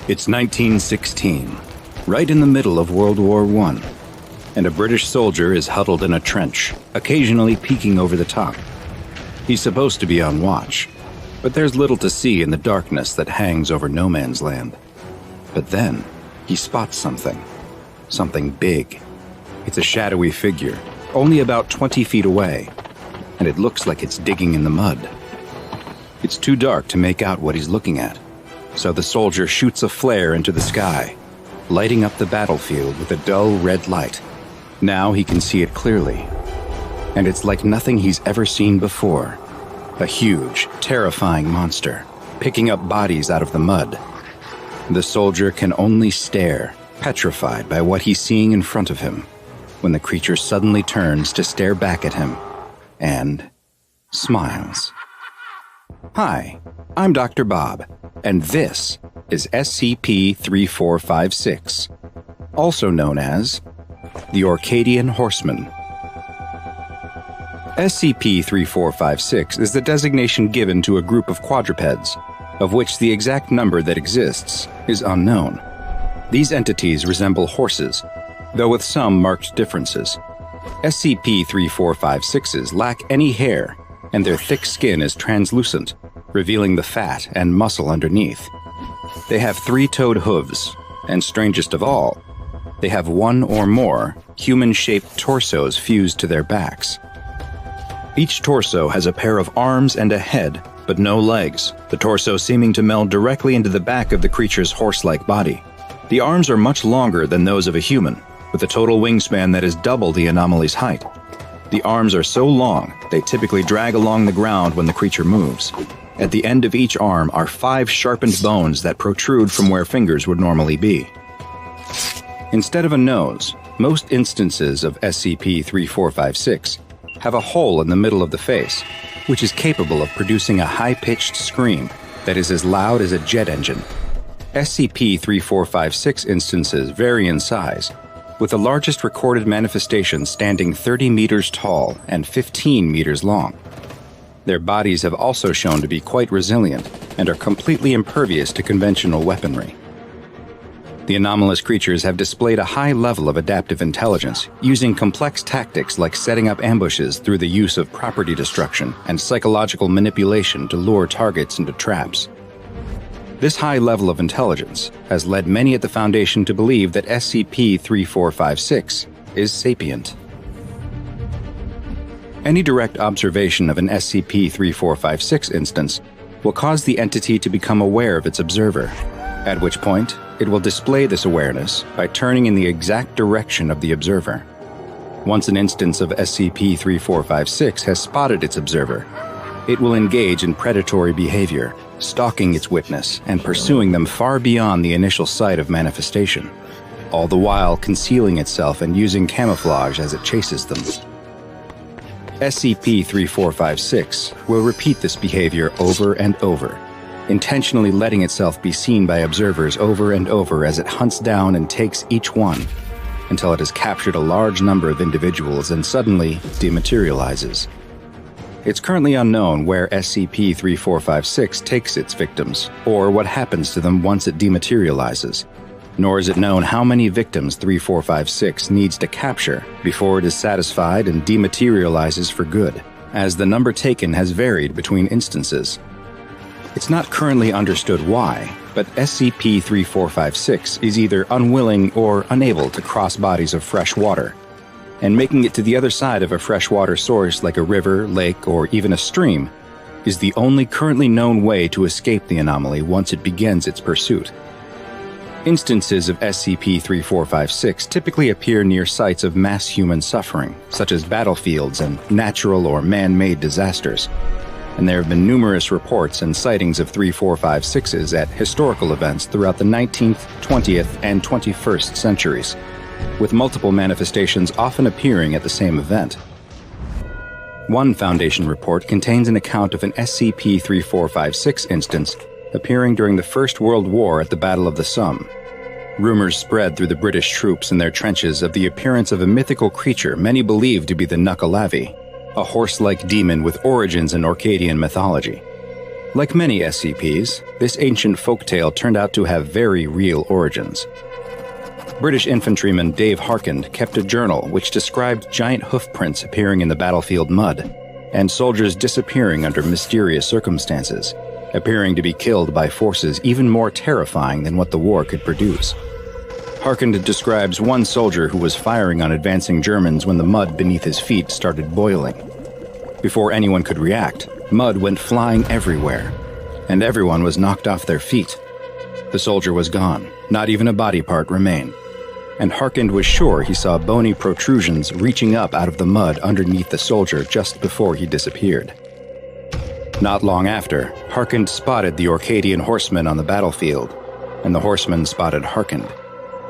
It's 1916, right in the middle of World War I, and a British soldier is huddled in a trench, occasionally peeking over the top. He's supposed to be on watch, but there's little to see in the darkness that hangs over no man's land. But then, he spots something big. It's a shadowy figure, only about 20 feet away, and it looks like it's digging in the mud. It's too dark to make out what he's looking at, so the soldier shoots a flare into the sky, lighting up the battlefield with a dull red light. Now he can see it clearly, and it's like nothing he's ever seen before. A huge, terrifying monster, picking up bodies out of the mud. The soldier can only stare, petrified by what he's seeing in front of him, when the creature suddenly turns to stare back at him, and smiles. Hi, I'm Dr. Bob, and this is SCP-3456, also known as the Orcadian Horsemen. SCP-3456 is the designation given to a group of quadrupeds, of which the exact number that exists is unknown. These entities resemble horses, though with some marked differences. SCP-3456s lack any hair, and their thick skin is translucent, revealing the fat and muscle underneath. They have three-toed hooves, and strangest of all, they have one or more human-shaped torsos fused to their backs. Each torso has a pair of arms and a head, but no legs, the torso seeming to meld directly into the back of the creature's horse-like body. The arms are much longer than those of a human, with a total wingspan that is double the anomaly's height. The arms are so long, they typically drag along the ground when the creature moves. At the end of each arm are 5 sharpened bones that protrude from where fingers would normally be. Instead of a nose, most instances of SCP-3456 have a hole in the middle of the face, which is capable of producing a high-pitched scream that is as loud as a jet engine. SCP-3456 instances vary in size, with the largest recorded manifestation standing 30 meters tall and 15 meters long. Their bodies have also shown to be quite resilient and are completely impervious to conventional weaponry. The anomalous creatures have displayed a high level of adaptive intelligence, using complex tactics like setting up ambushes through the use of property destruction and psychological manipulation to lure targets into traps. This high level of intelligence has led many at the Foundation to believe that SCP-3456 is sapient. Any direct observation of an SCP-3456 instance will cause the entity to become aware of its observer, at which point it will display this awareness by turning in the exact direction of the observer. Once an instance of SCP-3456 has spotted its observer, it will engage in predatory behavior, stalking its witness and pursuing them far beyond the initial site of manifestation, all the while concealing itself and using camouflage as it chases them. SCP-3456 will repeat this behavior over and over, intentionally letting itself be seen by observers over and over as it hunts down and takes each one, until it has captured a large number of individuals and suddenly dematerializes. It's currently unknown where SCP-3456 takes its victims, or what happens to them once it dematerializes, nor is it known how many victims 3456 needs to capture before it is satisfied and dematerializes for good, as the number taken has varied between instances. It's not currently understood why, but SCP-3456 is either unwilling or unable to cross bodies of fresh water, and making it to the other side of a freshwater source like a river, lake, or even a stream is the only currently known way to escape the anomaly once it begins its pursuit. Instances of SCP-3456 typically appear near sites of mass human suffering, such as battlefields and natural or man-made disasters, and there have been numerous reports and sightings of 3456s at historical events throughout the 19th, 20th, and 21st centuries, with multiple manifestations often appearing at the same event. One Foundation report contains an account of an SCP-3456 instance appearing during the First World War at the Battle of the Somme. Rumors spread through the British troops in their trenches of the appearance of a mythical creature many believed to be the Nukkalavi, a horse-like demon with origins in Orcadian mythology. Like many SCPs, this ancient folktale turned out to have very real origins. British infantryman Dave Harkand kept a journal which described giant hoofprints appearing in the battlefield mud, and soldiers disappearing under mysterious circumstances, appearing to be killed by forces even more terrifying than what the war could produce. Harkand describes one soldier who was firing on advancing Germans when the mud beneath his feet started boiling. Before anyone could react, mud went flying everywhere, and everyone was knocked off their feet. The soldier was gone, not even a body part remained, and Harkand was sure he saw bony protrusions reaching up out of the mud underneath the soldier just before he disappeared. Not long after, Harkand spotted the Orcadian Horsemen on the battlefield, and the Horsemen spotted Harkand.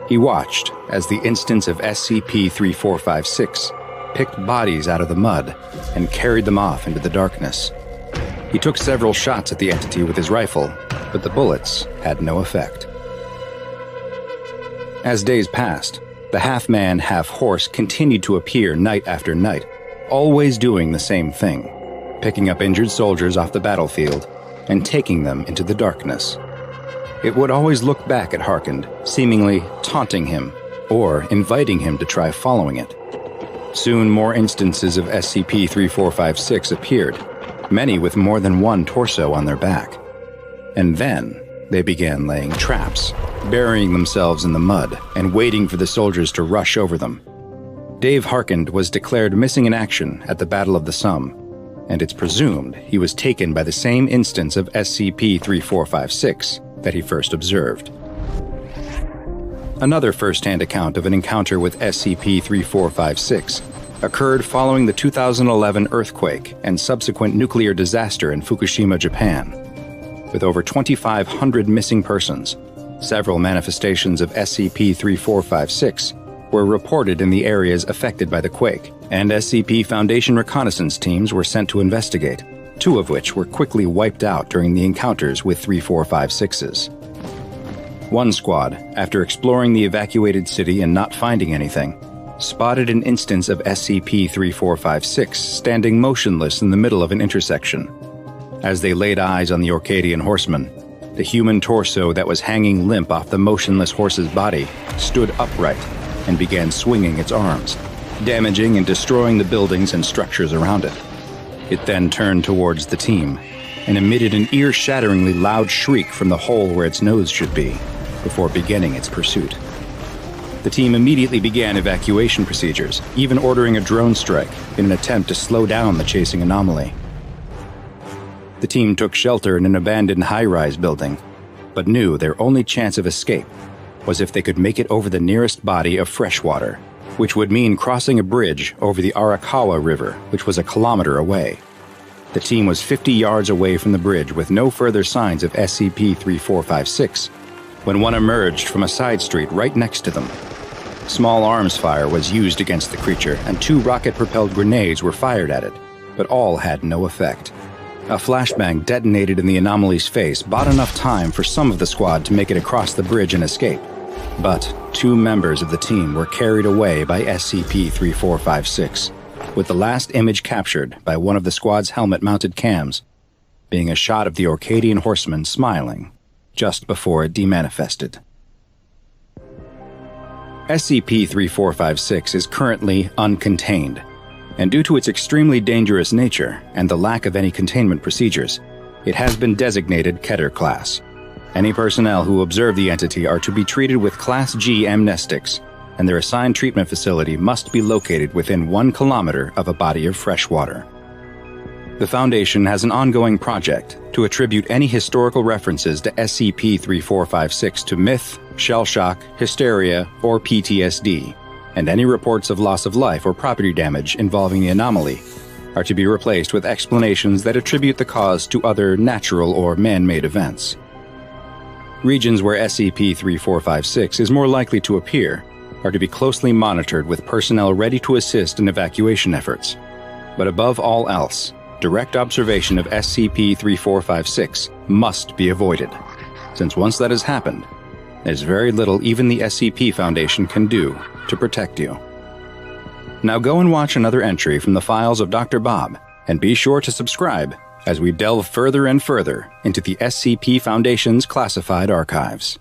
He watched as the instance of SCP-3456 picked bodies out of the mud and carried them off into the darkness. He took several shots at the entity with his rifle, but the bullets had no effect. As days passed, the half-man, half-horse continued to appear night after night, always doing the same thing, picking up injured soldiers off the battlefield and taking them into the darkness. It would always look back at Harkand, seemingly taunting him or inviting him to try following it. Soon more instances of SCP-3456 appeared, many with more than one torso on their back. And then they began laying traps, burying themselves in the mud and waiting for the soldiers to rush over them. Dave Harkand was declared missing in action at the Battle of the Somme, and it's presumed he was taken by the same instance of SCP-3456 that he first observed. Another first-hand account of an encounter with SCP-3456 occurred following the 2011 earthquake and subsequent nuclear disaster in Fukushima, Japan. With over 2,500 missing persons, several manifestations of SCP-3456 were reported in the areas affected by the quake, and SCP Foundation reconnaissance teams were sent to investigate, two of which were quickly wiped out during the encounters with 3456s. One squad, after exploring the evacuated city and not finding anything, spotted an instance of SCP-3456 standing motionless in the middle of an intersection. As they laid eyes on the Orcadian Horseman, the human torso that was hanging limp off the motionless horse's body stood upright and began swinging its arms, damaging and destroying the buildings and structures around it. It then turned towards the team and emitted an ear-shatteringly loud shriek from the hole where its nose should be, before beginning its pursuit. The team immediately began evacuation procedures, even ordering a drone strike in an attempt to slow down the chasing anomaly. The team took shelter in an abandoned high-rise building, but knew their only chance of escape was if they could make it over the nearest body of fresh water, which would mean crossing a bridge over the Arakawa River, which was a kilometer away. The team was 50 yards away from the bridge with no further signs of SCP-3456 when one emerged from a side street right next to them. Small arms fire was used against the creature, and 2 rocket-propelled grenades were fired at it, but all had no effect. A flashbang detonated in the anomaly's face bought enough time for some of the squad to make it across the bridge and escape. But 2 members of the team were carried away by SCP-3456, with the last image captured by one of the squad's helmet-mounted cams being a shot of the Orcadian Horseman smiling just before it demanifested. SCP-3456 is currently uncontained, and due to its extremely dangerous nature and the lack of any containment procedures, it has been designated Keter Class. Any personnel who observe the entity are to be treated with Class G amnestics, and their assigned treatment facility must be located within 1 kilometer of a body of fresh water. The Foundation has an ongoing project to attribute any historical references to SCP-3456 to myth, shell shock, hysteria, or PTSD, and any reports of loss of life or property damage involving the anomaly are to be replaced with explanations that attribute the cause to other natural or man-made events. Regions where SCP-3456 is more likely to appear are to be closely monitored with personnel ready to assist in evacuation efforts. But above all else, direct observation of SCP-3456 must be avoided, since once that has happened, There's very little even the SCP Foundation can do to protect you. Now go and watch another entry from the files of Dr. Bob, and be sure to subscribe as we delve further and further into the SCP Foundation's classified archives.